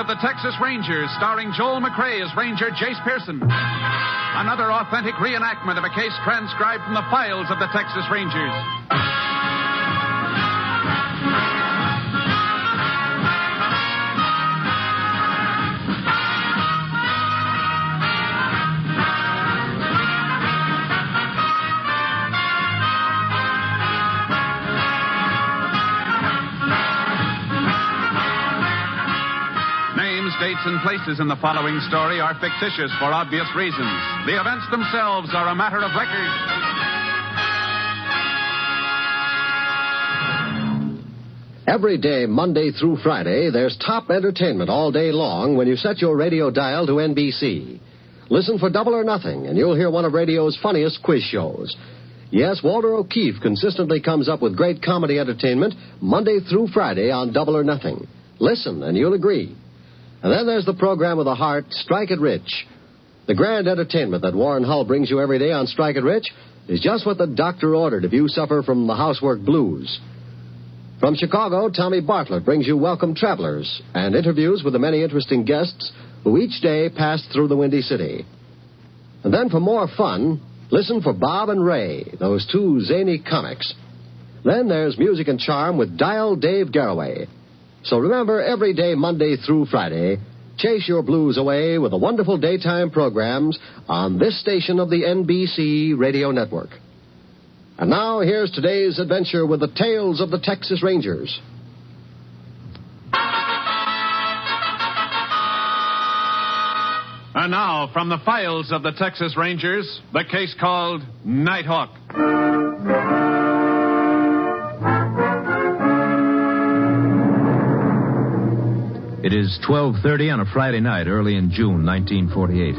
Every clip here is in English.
of the Texas Rangers, starring Joel McRae as Ranger Jace Pearson. Another authentic reenactment of a case transcribed from the files of the Texas Rangers. Dates and places in the following story are fictitious for obvious reasons. The events themselves are a matter of record. Every day, Monday through Friday, there's top entertainment all day long when you set your radio dial to NBC. Listen for Double or Nothing, and you'll hear one of radio's funniest quiz shows. Yes, Walter O'Keefe consistently comes up with great comedy entertainment Monday through Friday on Double or Nothing. Listen, and you'll agree. And then there's the program with the heart, Strike It Rich. The grand entertainment that Warren Hull brings you every day on Strike It Rich is just what the doctor ordered if you suffer from the housework blues. From Chicago, Tommy Bartlett brings you Welcome Travelers and interviews with the many interesting guests who each day pass through the Windy City. And then for more fun, listen for Bob and Ray, those two zany comics. Then there's Music and Charm with Dial Dave Garraway. So remember, every day, Monday through Friday, chase your blues away with the wonderful daytime programs on this station of the NBC Radio Network. And now, here's today's adventure with the tales of the Texas Rangers. And now, from the files of the Texas Rangers, the case called Nighthawk. It is 12:30 on a Friday night early in June 1948.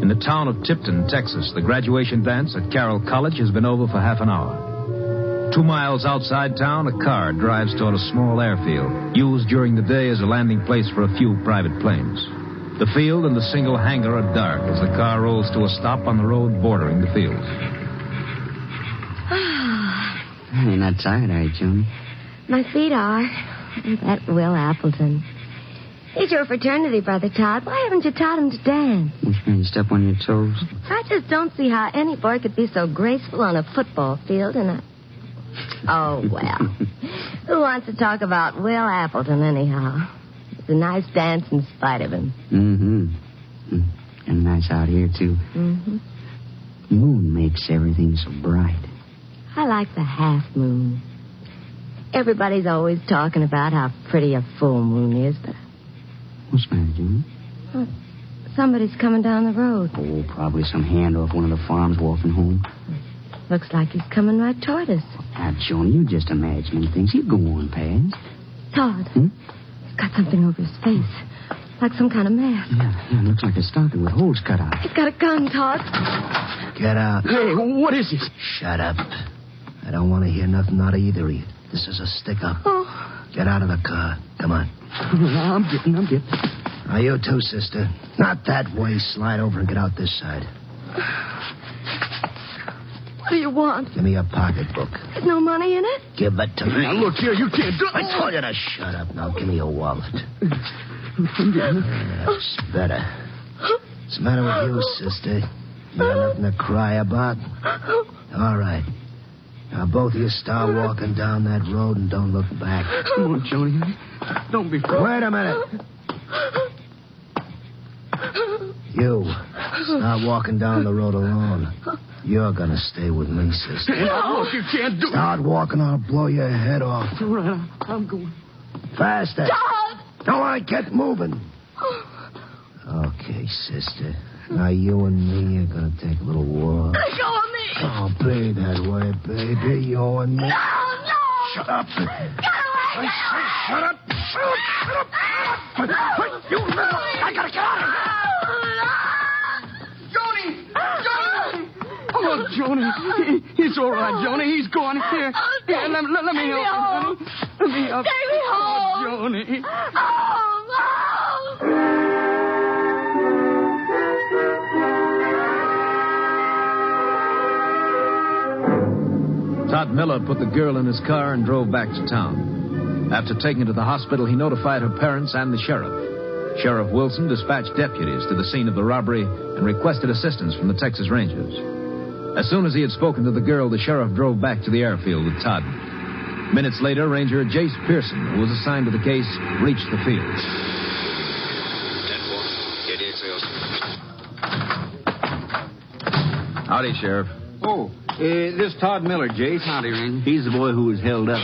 In the town of Tipton, Texas, the graduation dance at Carroll College has been over for half an hour. 2 miles outside town, a car drives toward a small airfield, used during the day as a landing place for a few private planes. The field and the single hangar are dark as the car rolls to a stop on the road bordering the field. You're not tired, are you, June? My feet are. That Will Appleton. He's your fraternity brother, Todd. Why haven't you taught him to dance? Which means you step on your toes. I just don't see how any boy could be so graceful on a football field and a... Oh, well. Who wants to talk about Will Appleton, anyhow? It's a nice dance in spite of him. Mm-hmm. And nice out here, too. Mm-hmm. Moon makes everything so bright. I like the half moon. Everybody's always talking about how pretty a full moon is, but... What's the matter, June? Well, somebody's coming down the road. Oh, probably some hand off one of the farms walking home. Looks like he's coming right toward us. Now, June, you're just imagining things. You go on past. Todd. He's got something over his face. Like some kind of mask. Yeah, looks like a stocking with holes cut out. He's got a gun, Todd. Get out. Hey, what is this? Shut up. I don't want to hear nothing out of either of you. This is a stick-up. Oh. Get out of the car. Come on. I'm getting. Now, you too, sister. Not that way. Slide over and get out this side. What do you want? Give me your pocketbook. There's no money in it? Give it to me. Now, look here, you can't do it. I told you to shut up. Now, give me your wallet. That's better. What's the matter with you, sister? You got nothing to cry about? All right. Now, both of you start walking down that road and don't look back. Come on, Johnny. Don't be frightened. Wait a minute. You, start walking down the road alone. You're going to stay with me, sister. Now, look, you can't do it. Start walking, I'll blow your head off. All right, I'm going. Faster. Todd! All right, get moving. Okay, sister. Now, you and me are going to take a little walk. Let go of me! Oh, be that way, baby. You and me. No! Shut up. Get away! I say, shut up. Shut up. Hey, you little... I got to get out of here. Johnny! Oh, Johnny. He's all right, Johnny. He's gone. Here, let me help you, honey. Let me help you. Take me home. Oh, Johnny. Todd Miller put the girl in his car and drove back to town. After taking her to the hospital, he notified her parents and the sheriff. Sheriff Wilson dispatched deputies to the scene of the robbery and requested assistance from the Texas Rangers. As soon as he had spoken to the girl, the sheriff drove back to the airfield with Todd. Minutes later, Ranger Jace Pearson, who was assigned to the case, reached the field. 10-4, KDXA. Howdy, Sheriff. Oh, this Todd Miller, Jace. Howdy, Ranger. He's the boy who was held up.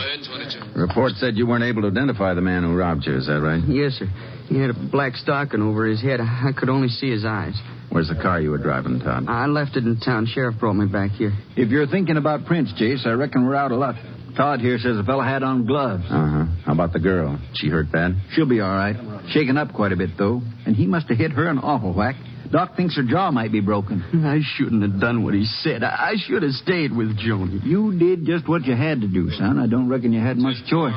Report said you weren't able to identify the man who robbed you. Is that right? Yes, sir. He had a black stocking over his head. I could only see his eyes. Where's the car you were driving, Todd? I left it in town. Sheriff brought me back here. If you're thinking about Prince, Jace, I reckon we're out of luck. Todd here says the fella had on gloves. Uh-huh. How about the girl? She hurt bad? She'll be all right. Shaken up quite a bit, though. And he must have hit her an awful whack. Doc thinks her jaw might be broken. I shouldn't have done what he said. I should have stayed with Joni. You did just what you had to do, son. I don't reckon you had much choice.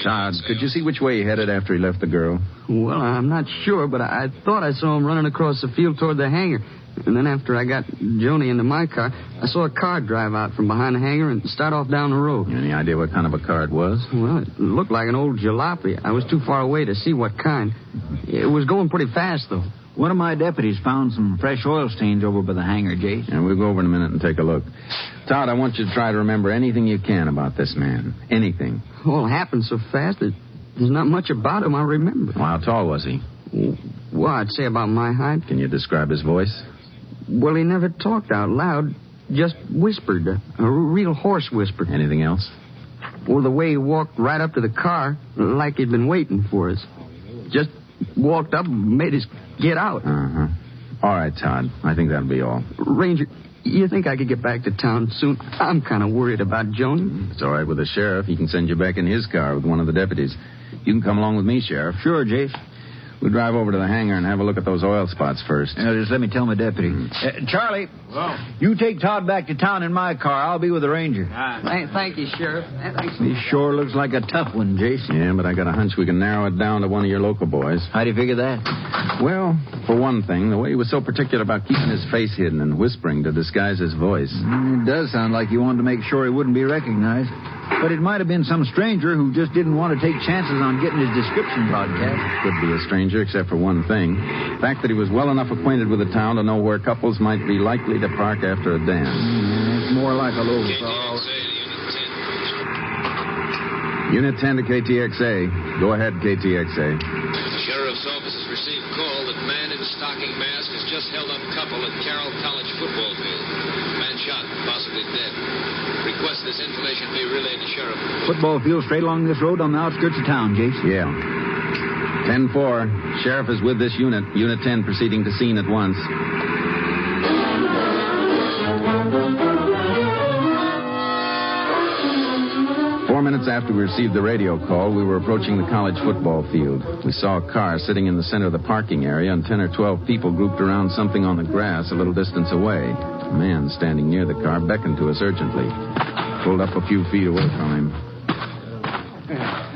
Todd, could you see which way he headed after he left the girl? Well, I'm not sure, but I thought I saw him running across the field toward the hangar. And then after I got Joni into my car, I saw a car drive out from behind the hangar and start off down the road. Any idea what kind of a car it was? Well, it looked like an old jalopy. I was too far away to see what kind. It was going pretty fast, though. One of my deputies found some fresh oil stains over by the hangar, Jace. And we'll go over in a minute and take a look. Todd, I want you to try to remember anything you can about this man. Anything. Well, it happened so fast that there's not much about him I remember. Well, how tall was he? Well, I'd say about my height. Can you describe his voice? Well, he never talked out loud, just whispered, a real hoarse whisper. Anything else? Well, the way he walked right up to the car, like he'd been waiting for us. Just walked up and made us get out. Uh-huh. All right, Todd. I think that'll be all. Ranger, you think I could get back to town soon? I'm kind of worried about Joni. It's all right with the sheriff. He can send you back in his car with one of the deputies. You can come along with me, Sheriff. Sure, Jace. We'll drive over to the hangar and have a look at those oil spots first. Just let me tell my deputy. Charlie, you take Todd back to town in my car. I'll be with the ranger. Thank you, Sheriff. Thanks. He sure looks like a tough one, Jason. Yeah, but I got a hunch we can narrow it down to one of your local boys. How do you figure that? Well, for one thing, the way he was so particular about keeping his face hidden and whispering to disguise his voice. It does sound like he wanted to make sure he wouldn't be recognized. But it might have been some stranger who just didn't want to take chances on getting his description broadcast. Could be a stranger, except for one thing. The fact that he was well enough acquainted with the town to know where couples might be likely to park after a dance. It's more like a little... Unit 10 to KTXA. Go ahead, KTXA. The sheriff's office has received call that man in stocking mask has just held up couple at Carroll College football field. Man shot, possibly dead. Request this information be relayed to sheriff. Football field straight along this road on the outskirts of town, Jace. Yeah. 10-4. Sheriff is with this unit. Unit 10 proceeding to scene at once. Minutes after we received the radio call, we were approaching the college football field. We saw a car sitting in the center of the parking area and 10 or 12 people grouped around something on the grass a little distance away. A man standing near the car beckoned to us urgently. Pulled up a few feet away from him.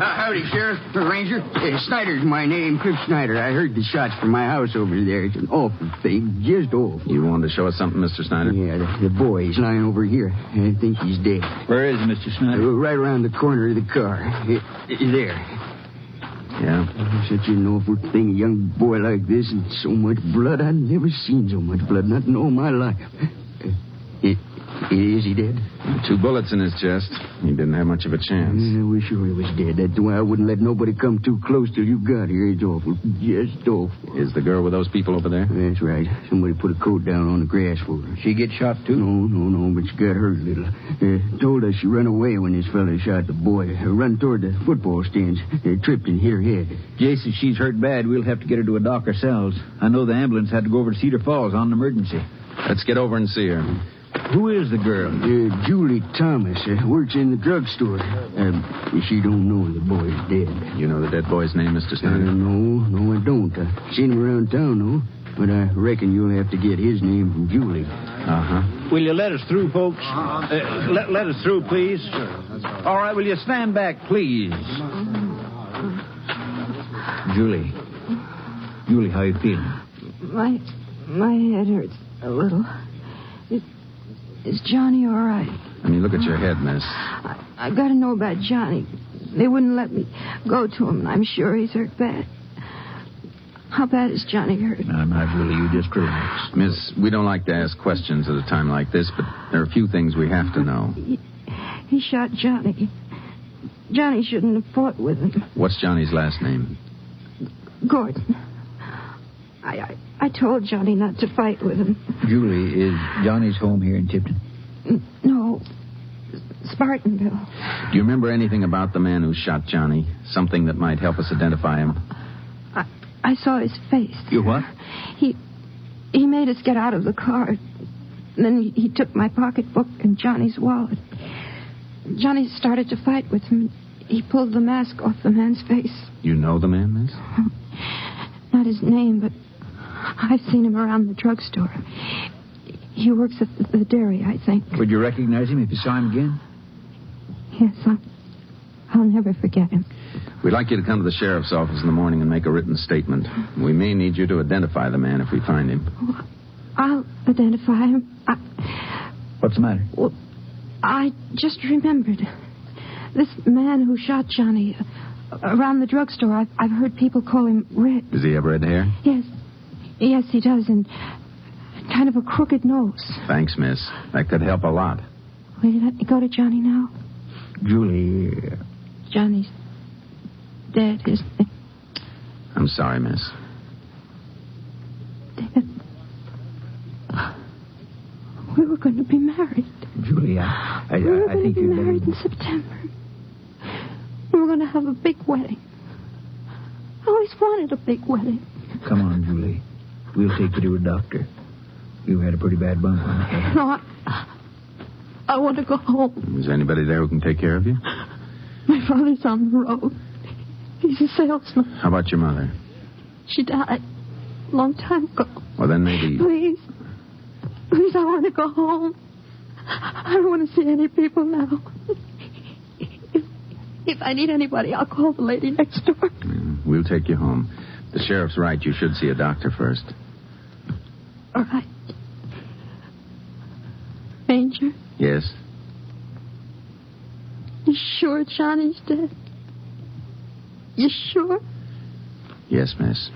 Howdy, Sheriff. Ranger. Snyder's my name, Cliff Snyder. I heard the shots from my house over there. It's an awful thing, just awful. You wanted to show us something, Mr. Snyder? Yeah, the boy's lying over here. I think he's dead. Where is he, Mr. Snyder? Right around the corner of the car. There. Yeah? Such an awful thing, a young boy like this and so much blood. I've never seen so much blood, not in all my life. Is he dead? 2 bullets in his chest. He didn't have much of a chance. I wish he was dead. That's why I wouldn't let nobody come too close till you got here. It's awful. Just awful. Is the girl with those people over there? That's right. Somebody put a coat down on the grass for her. She get shot, too? No, but she got hurt a little. Told us she run away when this fella shot the boy. Run toward the football stands. Tripped and hit her head. Jason, she's hurt bad. We'll have to get her to a doc ourselves. I know the ambulance had to go over to Cedar Falls on an emergency. Let's get over and see her. Who is the girl? Julie Thomas. Works in the drugstore. She don't know the boy's dead. You know the dead boy's name, Mr. Snyder? No, I don't. I've seen him around town, though. But I reckon you'll have to get his name from Julie. Uh-huh. Will you let us through, folks? Let us through, please. All right, will you stand back, please? Julie, how you feeling? My head hurts a little. Is Johnny all right? I mean, look at your head, miss. I got to know about Johnny. They wouldn't let me go to him, and I'm sure he's hurt bad. How bad is Johnny hurt? Now, Julie, you just relax. Miss, we don't like to ask questions at a time like this, but there are a few things we have to know. He shot Johnny. Johnny shouldn't have fought with him. What's Johnny's last name? Gordon. I told Johnny not to fight with him. Julie, is Johnny's home here in Tipton? No. Spartanville. Do you remember anything about the man who shot Johnny? Something that might help us identify him? I saw his face. You what? He made us get out of the car. Then he took my pocketbook and Johnny's wallet. Johnny started to fight with him. He pulled the mask off the man's face. You know the man, miss? Not his name, but I've seen him around the drugstore. He works at the dairy, I think. Would you recognize him if you saw him again? Yes, I'll never forget him. We'd like you to come to the sheriff's office in the morning and make a written statement. We may need you to identify the man if we find him. I'll identify him. What's the matter? Well, I just remembered. This man who shot Johnny around the drugstore, I've heard people call him Red. Does he have red hair? Yes. Yes, he does, and kind of a crooked nose. Thanks, miss. That could help a lot. Will you let me go to Johnny now? Julie... Johnny's dead, isn't he? I'm sorry, miss. Dead. We were going to be married. Julie, I think we were going to be you'd married in September. We were going to have a big wedding. I always wanted a big wedding. Come on, Julie. We'll take you to a doctor. You had a pretty bad bump on the head. No, I want to go home. Is there anybody there who can take care of you? My father's on the road. He's a salesman. How about your mother? She died a long time ago. Well, then maybe... Please, I want to go home. I don't want to see any people now. If I need anybody, I'll call the lady next door. We'll take you home. The sheriff's right. You should see a doctor first. All right. Ranger? Yes? You sure Johnny's dead? You sure? Yes, miss.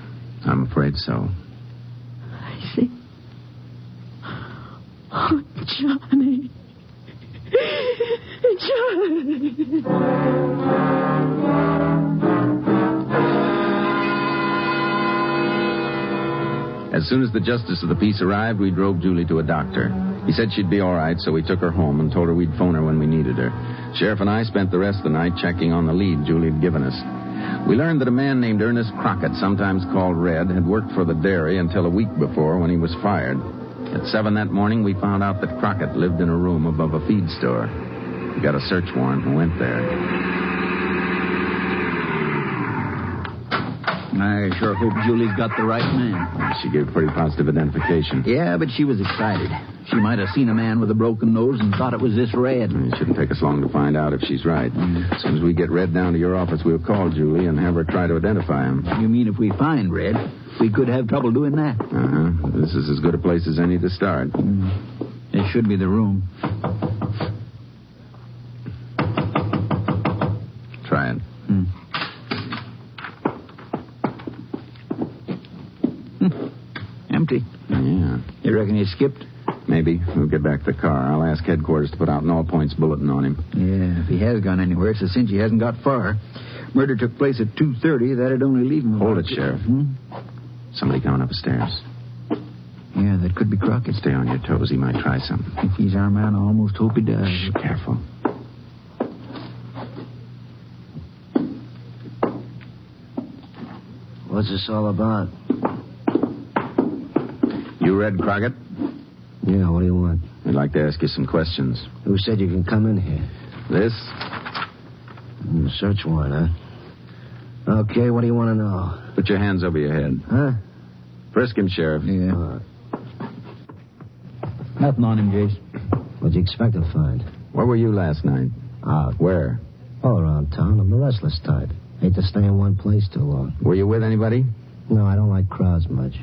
I'm afraid so. I see. Oh, Johnny. Johnny. As soon as the justice of the peace arrived, we drove Julie to a doctor. He said she'd be all right, so we took her home and told her we'd phone her when we needed her. Sheriff and I spent the rest of the night checking on the lead Julie had given us. We learned that a man named Ernest Crockett, sometimes called Red, had worked for the dairy until a week before when he was fired. At 7 that morning, we found out that Crockett lived in a room above a feed store. We got a search warrant and went there. I sure hope Julie's got the right man. She gave pretty positive identification. Yeah, but she was excited. She might have seen a man with a broken nose and thought it was this Red. It shouldn't take us long to find out if she's right. As soon as we get Red down to your office, we'll call Julie and have her try to identify him. You mean if we find Red, we could have trouble doing that? Uh-huh. This is as good a place as any to start. It should be the room. Try it. Empty. Yeah. You reckon he skipped? Maybe. We'll get back to the car. I'll ask headquarters to put out an all-points bulletin on him. Yeah, if he has gone anywhere, it's a cinch he hasn't got far. Murder took place at 2:30. That'd only leave him... Hold it, Sheriff. Somebody coming up the stairs. Yeah, that could be Crockett. Stay on your toes. He might try something. If he's our man, I almost hope he does. Shh, careful. What's this all about? You Red Crockett? Yeah, what do you want? We'd like to ask you some questions. Who said you can come in here? This? Search warrant, huh? Okay, what do you want to know? Put your hands over your head. Huh? Frisk him, Sheriff. Yeah. Nothing on him, Jace. What'd you expect to find? Where were you last night? Out. Where? All around town. I'm the restless type. Hate to stay in one place too long. Were you with anybody? No, I don't like crowds much.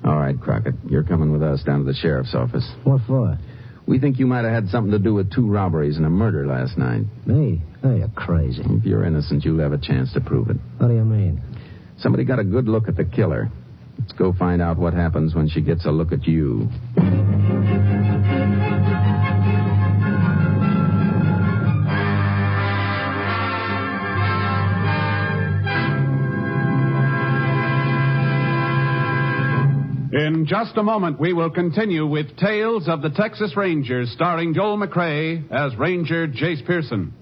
All right, Crockett. You're coming with us down to the sheriff's office. What for? We think you might have had something to do with 2 robberies and a murder last night. Me? Oh, you're crazy. If you're innocent, you'll have a chance to prove it. What do you mean? Somebody got a good look at the killer. Let's go find out what happens when she gets a look at you. In just a moment, we will continue with Tales of the Texas Rangers, starring Joel McRae as Ranger Jace Pearson.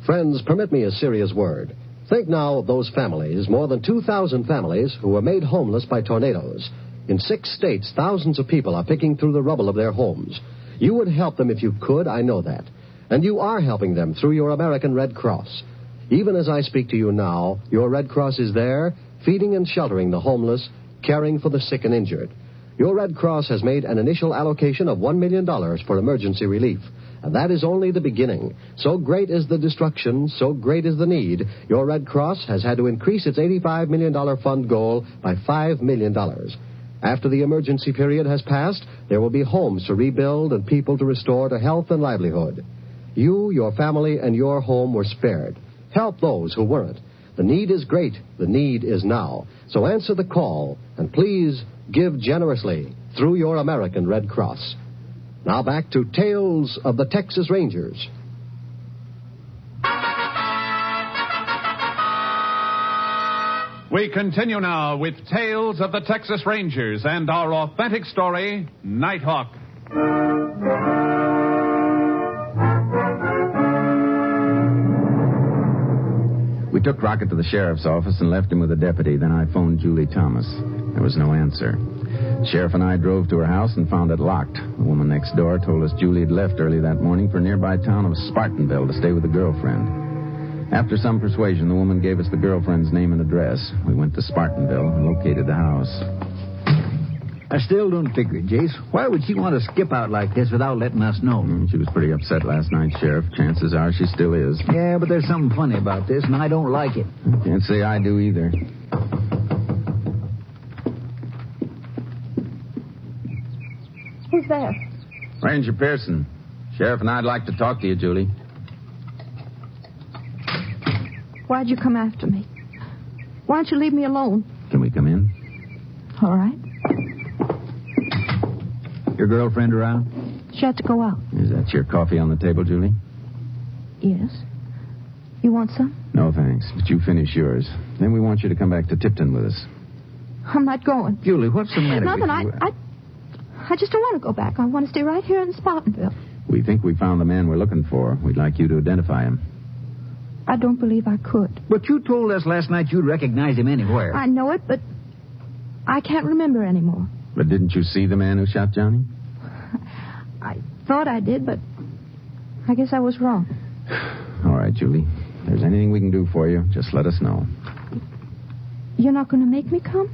Friends, permit me a serious word. Think now of those families, more than 2,000 families, who were made homeless by tornadoes. In 6 states, thousands of people are picking through the rubble of their homes. You would help them if you could, I know that. And you are helping them through your American Red Cross. Even as I speak to you now, your Red Cross is there, feeding and sheltering the homeless, caring for the sick and injured. Your Red Cross has made an initial allocation of $1 million for emergency relief. And that is only the beginning. So great is the destruction, so great is the need, your Red Cross has had to increase its $85 million fund goal by $5 million. After the emergency period has passed, there will be homes to rebuild and people to restore to health and livelihood. You, your family, and your home were spared. Help those who weren't. The need is great. The need is now. So answer the call, and please give generously through your American Red Cross. Now back to Tales of the Texas Rangers. We continue now with Tales of the Texas Rangers and our authentic story, Nighthawk. We took Rocket to the sheriff's office and left him with a deputy. Then I phoned Julie Thomas. There was no answer. The sheriff and I drove to her house and found it locked. The woman next door told us Julie had left early that morning for a nearby town of Spartanville to stay with a girlfriend. After some persuasion, the woman gave us the girlfriend's name and address. We went to Spartanville and located the house. I still don't figure, Jace. Why would she want to skip out like this without letting us know? She was pretty upset last night, Sheriff. Chances are she still is. Yeah, but there's something funny about this, and I don't like it. Can't say I do either. Who's there? Ranger Pearson. Sheriff and I'd like to talk to you, Julie. Why'd you come after me? Why don't you leave me alone? Can we come in? All right. Your girlfriend around? She had to go out. Is that your coffee on the table, Julie? Yes. You want some? No, thanks. But you finish yours. Then we want you to come back to Tipton with us. I'm not going. Julie, what's the matter with Nothing. you? I just don't want to go back. I want to stay right here in Spartanville. We think we found the man we're looking for. We'd like you to identify him. I don't believe I could. But you told us last night you'd recognize him anywhere. I know it, but I can't remember anymore. But didn't you see the man who shot Johnny? I thought I did, but I guess I was wrong. All right, Julie. If there's anything we can do for you, just let us know. You're not going to make me come?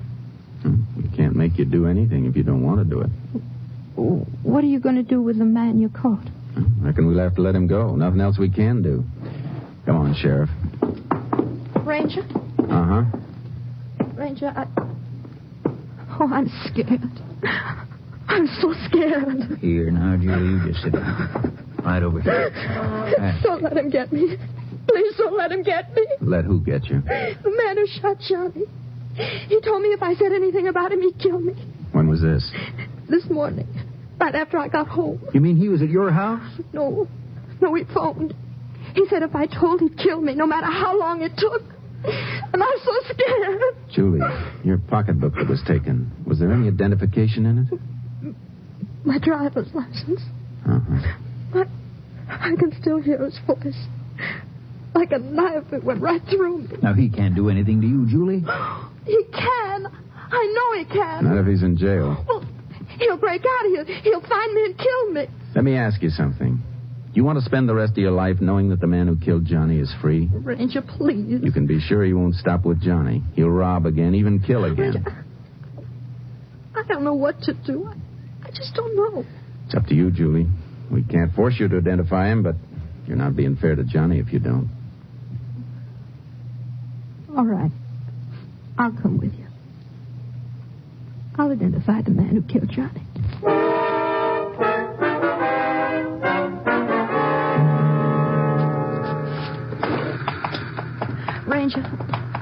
We can't make you do anything if you don't want to do it. What are you going to do with the man you caught? I reckon we'll have to let him go. Nothing else we can do. Come on, Sheriff. Ranger? Uh-huh. Ranger, I'm scared. I'm so scared. Here, now, Julie, you just sit down. Right over here. Don't let him get me. Please don't let him get me. Let who get you? The man who shot Johnny. He told me if I said anything about him, he'd kill me. When was this? This morning. Right after I got home. You mean he was at your house? No, he phoned. He said if I told, he'd kill me, no matter how long it took. And I'm so scared. Julie, your pocketbook that was taken, was there any identification in it? My driver's license. Uh-huh. I can still hear his voice. Like a knife that went right through me. Now, he can't do anything to you, Julie. He can. I know he can. Not if he's in jail. Well, he'll break out. He'll find me and kill me. Let me ask you something. You want to spend the rest of your life knowing that the man who killed Johnny is free? Ranger, please. You can be sure he won't stop with Johnny. He'll rob again, even kill again. Ranger, I don't know what to do. I just don't know. It's up to you, Julie. We can't force you to identify him, but you're not being fair to Johnny if you don't. All right. I'll come with you. I'll identify the man who killed Johnny. Ranger,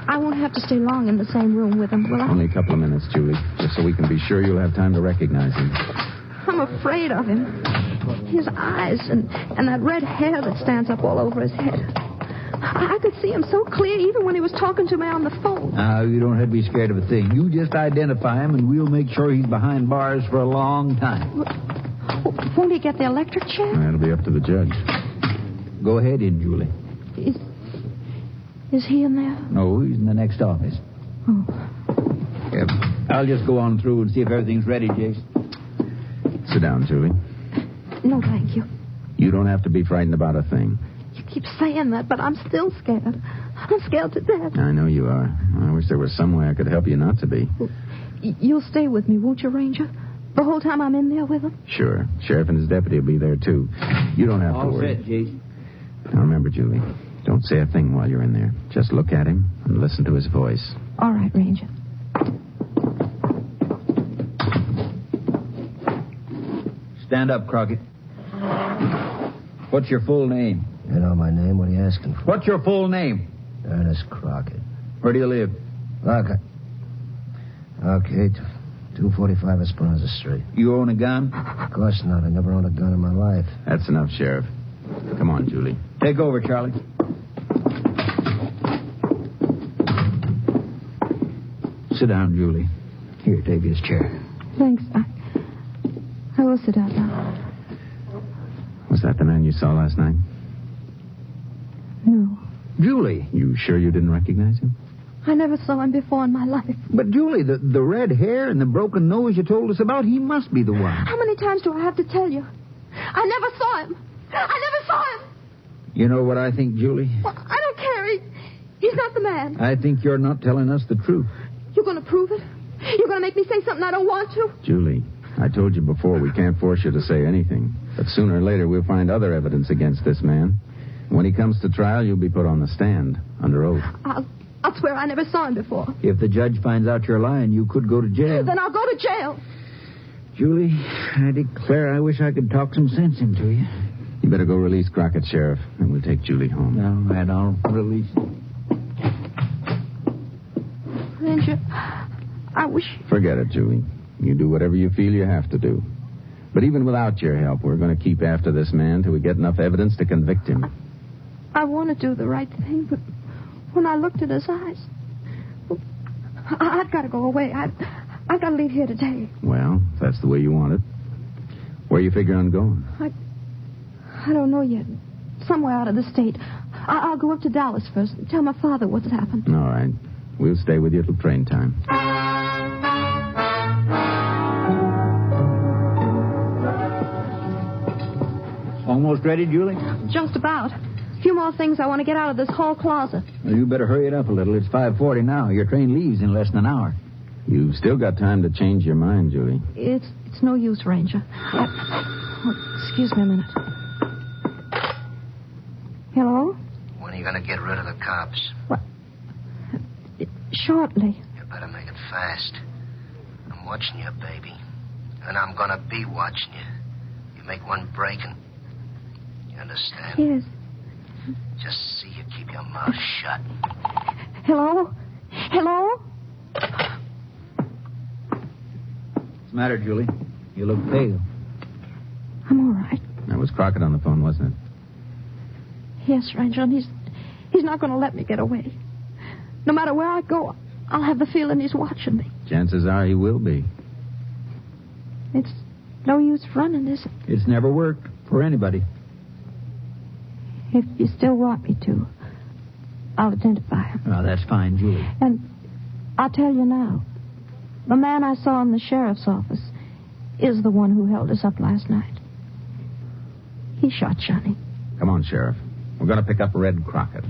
I won't have to stay long in the same room with him, will I? Only a couple of minutes, Julie, just so we can be sure you'll have time to recognize him. I'm afraid of him. His eyes and that red hair that stands up all over his head. I could see him so clear even when he was talking to me on the phone. Now, you don't have to be scared of a thing. You just identify him, and we'll make sure he's behind bars for a long time. Won't he get the electric chair? That'll be up to the judge. Go ahead in, Julie. Is he in there? No, he's in the next office. Oh. Yep. I'll just go on through and see if everything's ready, Jace. Sit down, Julie. No, thank you. You don't have to be frightened about a thing. You keep saying that, but I'm still scared. I'm scared to death. I know you are. I wish there was some way I could help you not to be. You'll stay with me, won't you, Ranger? The whole time I'm in there with him? Sure. Sheriff and his deputy will be there, too. You don't have to worry. All set, Jace. Now, remember, Julie, don't say a thing while you're in there. Just look at him and listen to his voice. All right, Ranger. Stand up, Crockett. What's your full name? You know my name. What are you asking for? What's your full name? Ernest Crockett. Where do you live? Okay. 245 Esperanza Street. You own a gun? Of course not. I never owned a gun in my life. That's enough, Sheriff. Come on, Julie. Take over, Charlie. Sit down, Julie. Here, take his chair. Thanks. I will sit down now. Was that the man you saw last night? No. Julie. You sure you didn't recognize him? I never saw him before in my life. But, Julie, the red hair and the broken nose you told us about, he must be the one. How many times do I have to tell you? I never saw him. I never saw him. You know what I think, Julie? Well, I don't care. He's not the man. I think you're not telling us the truth. You're going to prove it? You're going to make me say something I don't want to? Julie, I told you before we can't force you to say anything. But sooner or later we'll find other evidence against this man. When he comes to trial, you'll be put on the stand under oath. I'll swear I never saw him before. If the judge finds out you're lying, you could go to jail. Then I'll go to jail. Julie, I declare I wish I could talk some sense into you. You better go release Crockett, Sheriff, and we'll take Julie home. All right, I'll release you. Ranger, I wish... Forget it, Julie. You do whatever you feel you have to do. But even without your help, we're going to keep after this man till we get enough evidence to convict him. I want to do the right thing, but when I looked at his eyes... I've got to go away. I've got to leave here today. Well, if that's the way you want it. Where you figure on going? I don't know yet. Somewhere out of the state. I'll go up to Dallas first and tell my father what's happened. All right. We'll stay with you till train time. Almost ready, Julie? Just about. A few more things I want to get out of this hall closet. Well, you better hurry it up a little. It's 5:40 now. Your train leaves in less than an hour. You've still got time to change your mind, Julie. It's no use, Ranger. Excuse me a minute. Hello? When are you going to get rid of the cops? What? Shortly. You better make it fast. I'm watching you, baby. And I'm going to be watching you. You make one break and... You understand? Yes. Just see you keep your mouth shut. Hello? Hello? What's the matter, Julie? You look pale. I'm all right. That was Crockett on the phone, wasn't it? Yes, Ranger, and he's not going to let me get away. No matter where I go, I'll have the feeling he's watching me. Chances are he will be. It's no use running, is it? It's never worked for anybody. If you still want me to, I'll identify him. Oh, that's fine, Julie. And I'll tell you now, the man I saw in the sheriff's office is the one who held us up last night. He shot Johnny. Come on, Sheriff. We're going to pick up Red Crockett.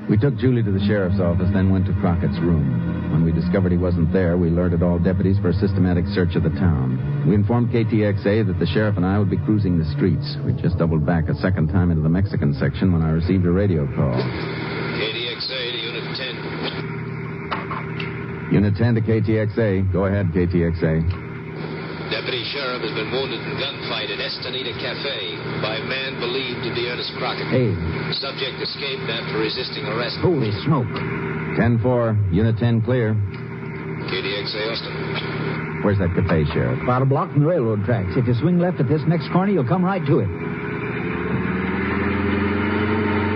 We took Julie to the sheriff's office, then went to Crockett's room. When we discovered he wasn't there, we alerted all deputies for a systematic search of the town. We informed KTXA that the sheriff and I would be cruising the streets. We just doubled back a second time into the Mexican section when I received a radio call. KTXA to Unit 10. Unit 10 to KTXA. Go ahead, KTXA. Deputy Sheriff has been wounded in gunfight at Estanita Cafe by a man believed to be Ernest Crockett. Hey. Subject escaped after resisting arrest. Holy smoke. 10-4, Unit 10 clear. KDXA Austin. Where's that cafe, Sheriff? About a block from the railroad tracks. If you swing left at this next corner, you'll come right to it.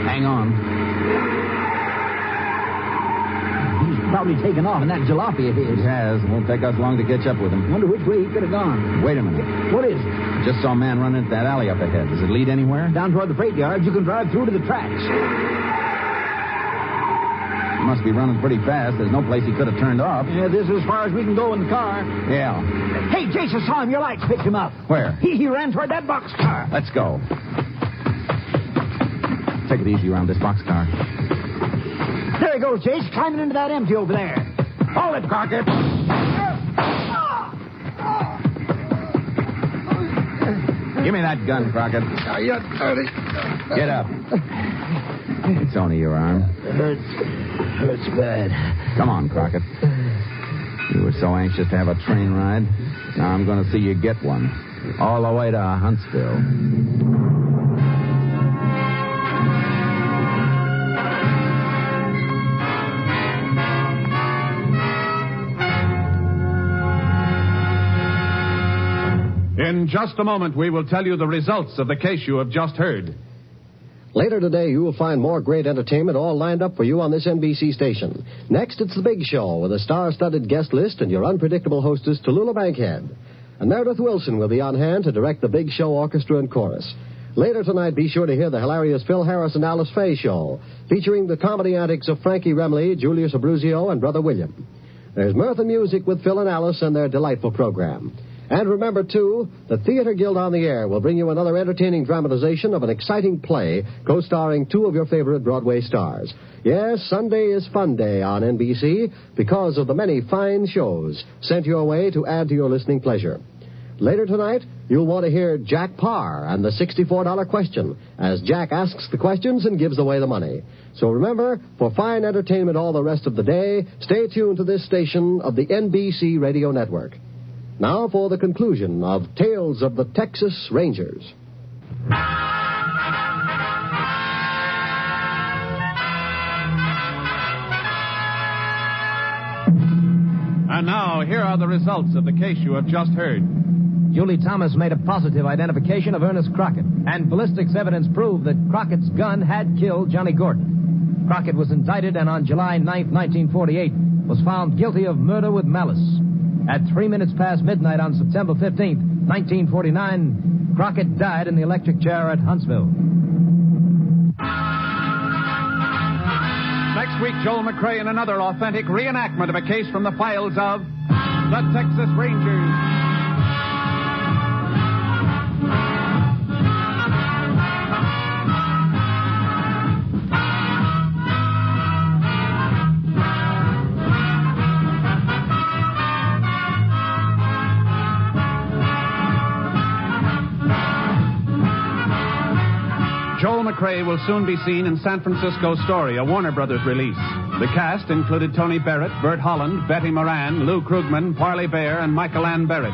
Hang on. He's probably taken off in that jalopy of his. He has. It won't take us long to catch up with him. Wonder which way he could have gone. Wait a minute. What is it? Just saw a man run into that alley up ahead. Does it lead anywhere? Down toward the freight yards, you can drive through to the tracks. He must be running pretty fast. There's no place he could have turned off. Yeah, this is as far as we can go in the car. Yeah. Hey, Jason saw him. Your lights picked him up. Where? He ran toward that boxcar. Let's go. Take it easy around this boxcar. There he goes, Jace, climbing into that empty over there. Hold it, Crockett. Give me that gun, Crockett. You dirty. Get up. It's only your arm. Hurts bad. Come on, Crockett. You were so anxious to have a train ride. Now I'm going to see you get one. All the way to Huntsville. In just a moment, we will tell you the results of the case you have just heard. Later today, you will find more great entertainment all lined up for you on this NBC station. Next, it's The Big Show with a star-studded guest list and your unpredictable hostess, Tallulah Bankhead. And Meredith Wilson will be on hand to direct The Big Show orchestra and chorus. Later tonight, be sure to hear the hilarious Phil Harris and Alice Faye show, featuring the comedy antics of Frankie Remley, Julius Abruzio, and Brother William. There's mirth and music with Phil and Alice and their delightful program. And remember, too, the Theater Guild on the Air will bring you another entertaining dramatization of an exciting play co-starring two of your favorite Broadway stars. Yes, Sunday is Fun Day on NBC because of the many fine shows sent your way to add to your listening pleasure. Later tonight, you'll want to hear Jack Parr and the $64 question as Jack asks the questions and gives away the money. So remember, for fine entertainment all the rest of the day, stay tuned to this station of the NBC Radio Network. Now for the conclusion of Tales of the Texas Rangers. And now, here are the results of the case you have just heard. Julie Thomas made a positive identification of Ernest Crockett, and ballistics evidence proved that Crockett's gun had killed Johnny Gordon. Crockett was indicted and on July 9, 1948, was found guilty of murder with malice. At 3 minutes past midnight on September 15, 1949, Crockett died in the electric chair at Huntsville. Next week, Joel McCrea in another authentic reenactment of a case from the files of the Texas Rangers. Joel McCrea will soon be seen in San Francisco Story, a Warner Brothers release. The cast included Tony Barrett, Bert Holland, Betty Moran, Lou Krugman, Parley Bear, and Michael Ann Barrett.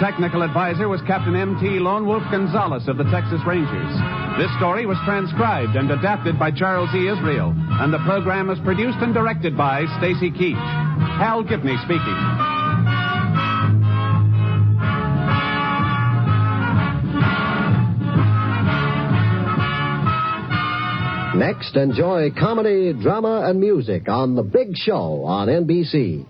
Technical advisor was Captain M.T. Lone Wolf Gonzalez of the Texas Rangers. This story was transcribed and adapted by Charles E. Israel, and the program was produced and directed by Stacy Keach. Hal Gibney speaking. Next, enjoy comedy, drama, and music on The Big Show on NBC.